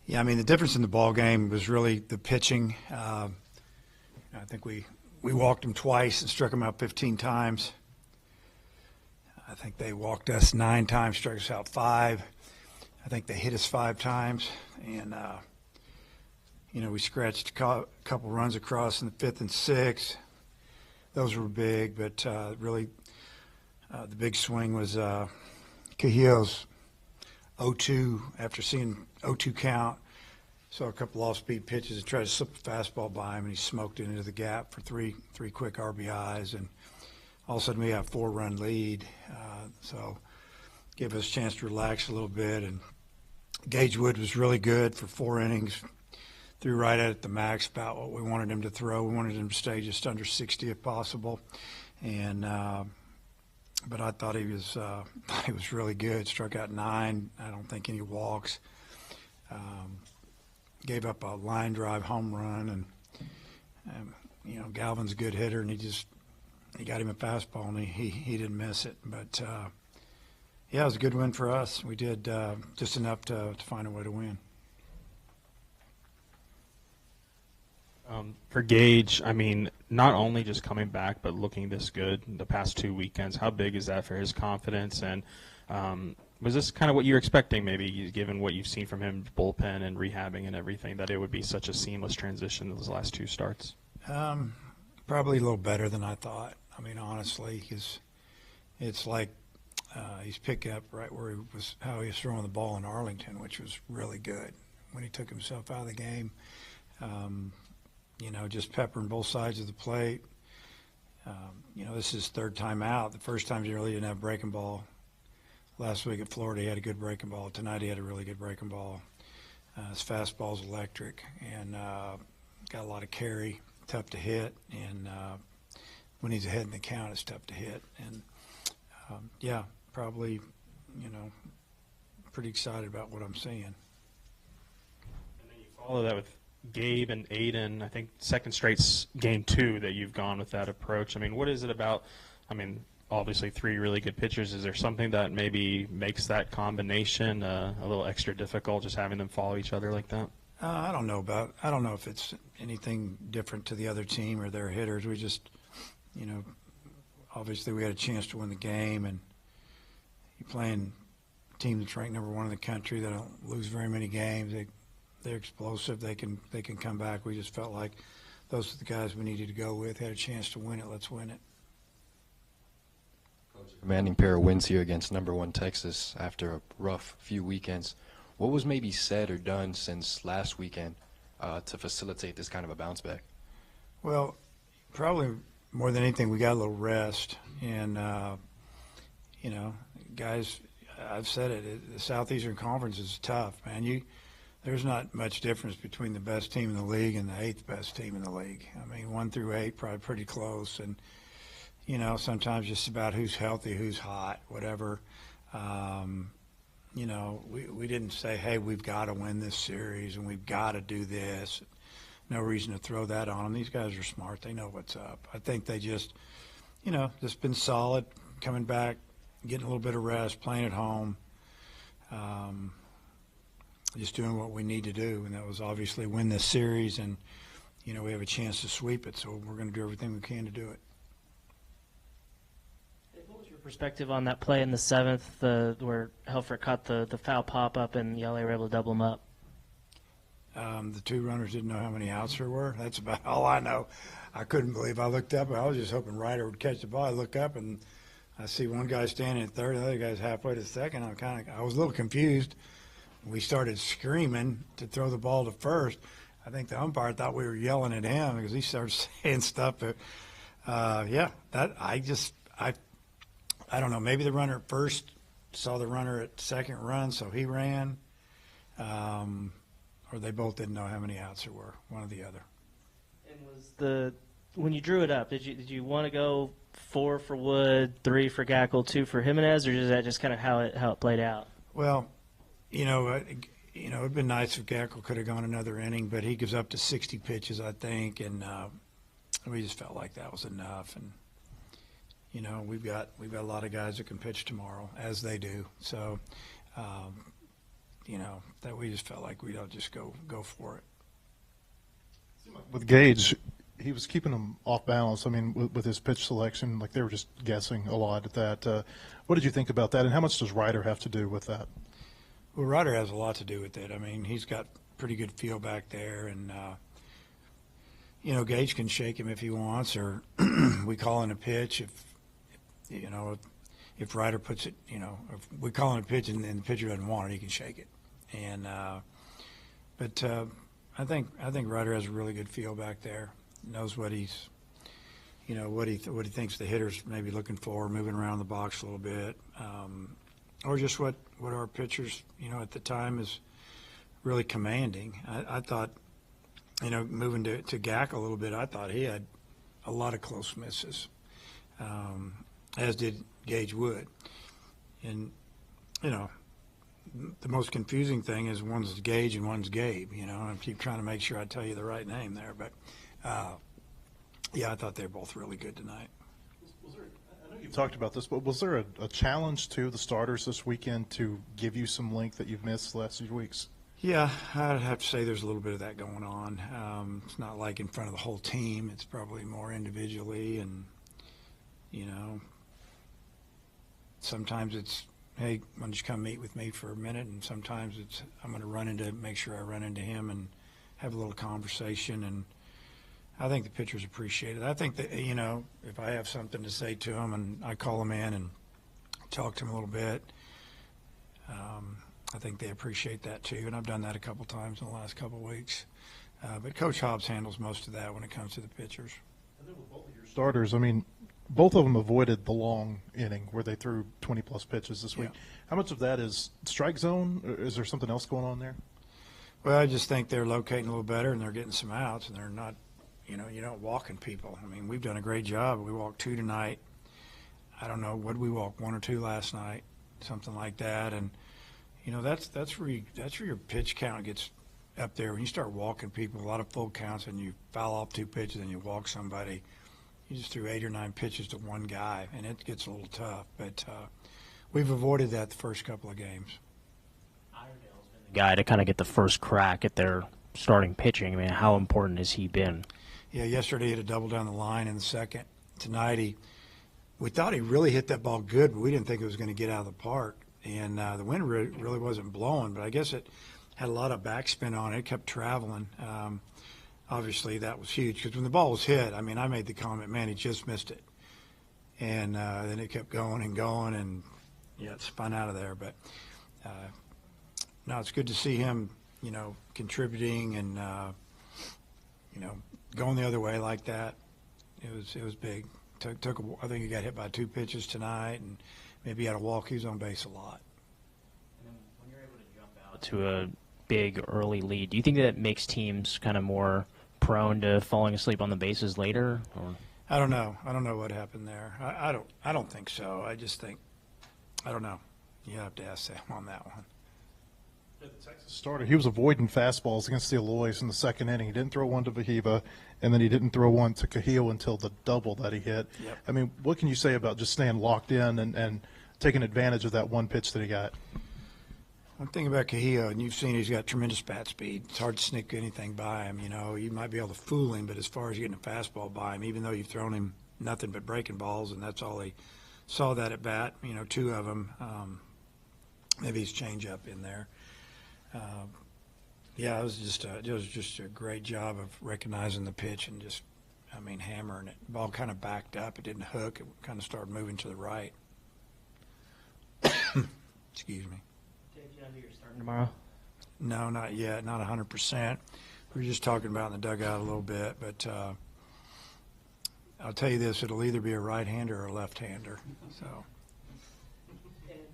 Yeah, I mean, the difference in the ball game was really the pitching. I think we walked them twice and struck them out 15 times. I think they walked us 9 times, struck us out 5. I think they hit us 5 times. And, we scratched a couple runs across in the 5th and 6th. Those were big, but really the big swing was Cahill's 0-2 after seeing 0-2 count. Saw a couple off-speed pitches and tried to slip a fastball by him, and he smoked it into the gap for three quick RBIs. And all of a sudden we have a 4-run lead. So gave us a chance to relax a little bit. And Gage Wood was really good for 4 innings. Threw right at it the max, about what we wanted him to throw. We wanted him to stay just under 60 if possible. And but I thought he was really good. Struck out 9. I don't think any walks. Gave up a line drive home run, and Galvin's a good hitter, and he got him a fastball, and he didn't miss it. But yeah, it was a good win for us. We did just enough to find a way to win. For Gage, I mean, not only just coming back, but looking this good the past 2 weekends, how big is that for his confidence? And was this kind of what you were expecting, maybe, given what you've seen from him, bullpen and rehabbing and everything, that it would be such a seamless transition those last 2 starts? Probably a little better than I thought. I mean, honestly, it's like he's picking up right where how he was throwing the ball in Arlington, which was really good when he took himself out of the game. Just peppering both sides of the plate. This is his 3rd time out. The first time he really didn't have breaking ball. Last week at Florida, he had a good breaking ball. Tonight, he had a really good breaking ball. His fastball's electric, and got a lot of carry, tough to hit. And when he's ahead in the count, it's tough to hit. And yeah, probably, pretty excited about what I'm seeing. And then you follow that with Gabe and Aiden, I think second straight game 2 that you've gone with that approach. I mean, what is it about, obviously 3 really good pitchers. Is there something that maybe makes that combination a little extra difficult, just having them follow each other like that? I don't know if it's anything different to the other team or their hitters. We just, obviously we had a chance to win the game, and you're playing a team that's ranked number 1 in the country. They don't lose very many games. They're explosive. They can come back. We just felt like those are the guys we needed to go with. Had a chance to win it. Let's win it. Coach, commanding pair of wins here against number 1 Texas after a rough few weekends. What was maybe said or done since last weekend to facilitate this kind of a bounce back? Well, probably more than anything, we got a little rest. And, guys, I've said it, the Southeastern Conference is tough, man. There's not much difference between the best team in the league and the 8th best team in the league. 1 through 8, probably pretty close. And, sometimes just about who's healthy, who's hot, whatever. We didn't say, hey, we've got to win this series and we've got to do this. No reason to throw that on them. These guys are smart. They know what's up. I think they just been solid, coming back, getting a little bit of rest, playing at home. Just doing what we need to do, and that was obviously win this series, and we have a chance to sweep it, so we're going to do everything we can to do it. What was your perspective on that play in the 7th, where Helfrich caught the foul pop-up and the LA were able to double him up? The 2 runners didn't know how many outs there were. That's about all I know. I couldn't believe. I looked up, and I was just hoping Ryder would catch the ball. I look up, and I see one guy standing at 3rd, the other guy's halfway to 2nd. I was a little confused. We started screaming to throw the ball to 1st. I think the umpire thought we were yelling at him because he started saying stuff. But, I don't know. Maybe the runner at 1st saw the runner at 2nd run, so he ran. Or they both didn't know how many outs there were, one or the other. And when you drew it up, did you want to go 4 for Wood, 3 for Gackle, 2 for Jimenez, or is that just kind of how it played out? Well, it'd been nice if Gackle could have gone another inning, but he gives up to 60 pitches, I think, and we just felt like that was enough. And we've got a lot of guys that can pitch tomorrow, as they do. So, that we just felt like we don't just go for it. With Gage, he was keeping them off balance. I mean, with his pitch selection, like they were just guessing a lot at that. What did you think about that, and how much does Ryder have to do with that? Well, Ryder has a lot to do with it. I mean, he's got pretty good feel back there, and Gage can shake him if he wants, or we call in a pitch if Ryder puts it, if we call in a pitch and the pitcher doesn't want it, he can shake it. And but I think Ryder has a really good feel back there. Knows what he's, what he thinks the hitter's maybe looking for, moving around the box a little bit, or just what our pitchers, at the time is really commanding. I thought, moving to Gack a little bit, I thought he had a lot of close misses, as did Gage Wood. And, the most confusing thing is one's Gage and one's Gabe, and I keep trying to make sure I tell you the right name there. But, yeah, I thought they were both really good tonight. I know you've talked about this, but was there a challenge to the starters this weekend to give you some length that you've missed the last few weeks? Yeah, I'd have to say there's a little bit of that going on. It's not like in front of the whole team. It's probably more individually, and, sometimes it's, hey, why don't you come meet with me for a minute? And sometimes it's, I'm going to make sure I run into him and have a little conversation. And I think the pitchers appreciate it. I think that, if I have something to say to them and I call them in and talk to them a little bit, I think they appreciate that too. And I've done that a couple times in the last couple of weeks. But Coach Hobbs handles most of that when it comes to the pitchers. And then with both of your starters, I mean, both of them avoided the long inning where they threw 20-plus pitches this week. Yeah. How much of that is strike zone? Or is there something else going on there? Well, I just think they're locating a little better and they're getting some outs and they're not, you're not walking people. I mean, we've done a great job. We walked 2 tonight. I don't know, what did we walk, 1 or 2 last night, something like that. And, that's where your pitch count gets up there. When you start walking people, a lot of full counts, and you foul off 2 pitches and you walk somebody, you just threw 8 or 9 pitches to one guy, and it gets a little tough. But we've avoided that the first couple of games. Iredale's been the guy to kind of get the first crack at their starting pitching. I mean, how important has he been? Yeah, yesterday he had a double down the line in the second. Tonight we thought he really hit that ball good, but we didn't think it was going to get out of the park. And the wind really wasn't blowing, but I guess it had a lot of backspin on it. It kept traveling. Obviously, that was huge because when the ball was hit, I mean, I made the comment, man, he just missed it. And then it kept going, and yeah, it spun out of there. But no, it's good to see him, contributing and, going the other way like that. It was big. I think he got hit by 2 pitches tonight, and maybe he had a walk. He was on base a lot. And then when you're able to jump out to a big early lead, do you think that makes teams kind of more prone to falling asleep on the bases later? Or? I don't know. I don't know what happened there. I don't think so. I just think, I don't know. You have to ask Sam on that one. The Texas starter, he was avoiding fastballs against the Aloys in the second inning. He didn't throw one to Vahiva, and then he didn't throw one to Cahill until the double that he hit. Yep. I mean, what can you say about just staying locked in and taking advantage of that one pitch that he got? One thing about Cahill, and you've seen he's got tremendous bat speed. It's hard to sneak anything by him. You might be able to fool him, but as far as getting a fastball by him, even though you've thrown him nothing but breaking balls, and that's all he saw that at bat, 2 of them. Maybe his changeup in there. Yeah, it was just a great job of recognizing the pitch and just, hammering it. The ball kind of backed up. It didn't hook. It kind of started moving to the right. Excuse me. Do you know who you're starting tomorrow? No, not yet. Not 100%. We were just talking about in the dugout a little bit, but I'll tell you this: it'll either be a right-hander or a left-hander. So.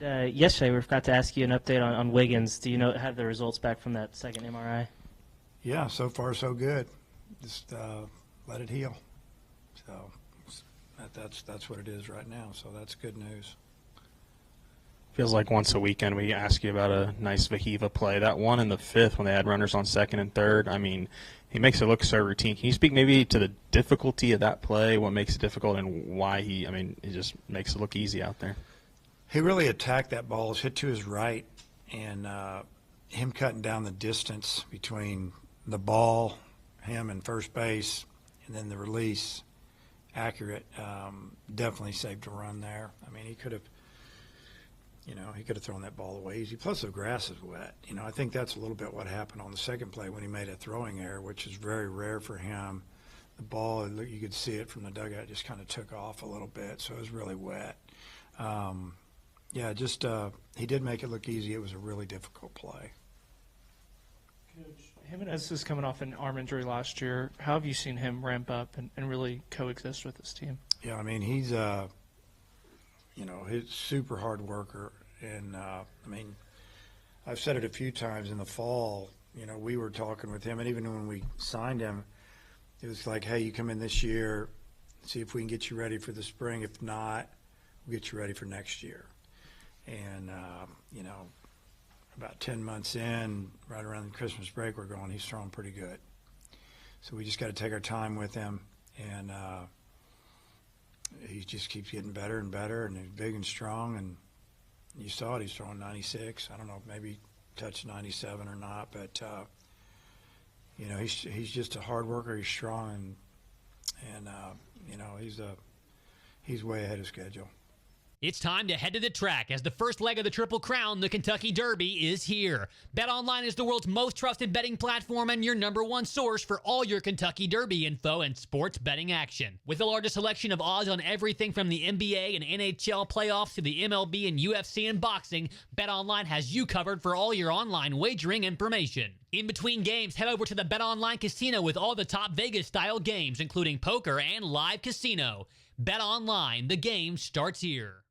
Yesterday, we forgot to ask you an update on Wiggins. Do you have the results back from that second MRI? Yeah, so far so good. Just let it heal. So that's what it is right now. So that's good news. Feels like once a weekend we ask you about a nice Vahiva play. That one in the 5th when they had runners on 2nd and 3rd, he makes it look so routine. Can you speak maybe to the difficulty of that play, what makes it difficult, and why it just makes it look easy out there? He really attacked that ball. It was hit to his right, and him cutting down the distance between the ball, him and first base, and then the release accurate, definitely saved a run there. I mean, he could have, he could have thrown that ball away easy. Plus, the grass is wet. I think that's a little bit what happened on the second play when he made a throwing error, which is very rare for him. The ball, you could see it from the dugout, just kind of took off a little bit, so it was really wet. He did make it look easy. It was a really difficult play. Coach, Jimenez is coming off an arm injury last year. How have you seen him ramp up and really coexist with this team? Yeah, I mean, he's he's a super hard worker. And, I've said it a few times in the fall, we were talking with him, and even when we signed him, it was like, hey, you come in this year, see if we can get you ready for the spring. If not, we'll get you ready for next year. And, about 10 months in, right around the Christmas break, we're going, he's throwing pretty good. So we just got to take our time with him, and he just keeps getting better and better, and he's big and strong, and you saw it, he's throwing 96. I don't know, maybe touched 97 or not, but, he's just a hard worker. He's strong, and he's way ahead of schedule. It's time to head to the track as the first leg of the Triple Crown, the Kentucky Derby, is here. BetOnline is the world's most trusted betting platform and your number one source for all your Kentucky Derby info and sports betting action. With the largest selection of odds on everything from the NBA and NHL playoffs to the MLB and UFC and boxing, BetOnline has you covered for all your online wagering information. In between games, head over to the BetOnline Casino with all the top Vegas-style games, including poker and live casino. BetOnline, the game starts here.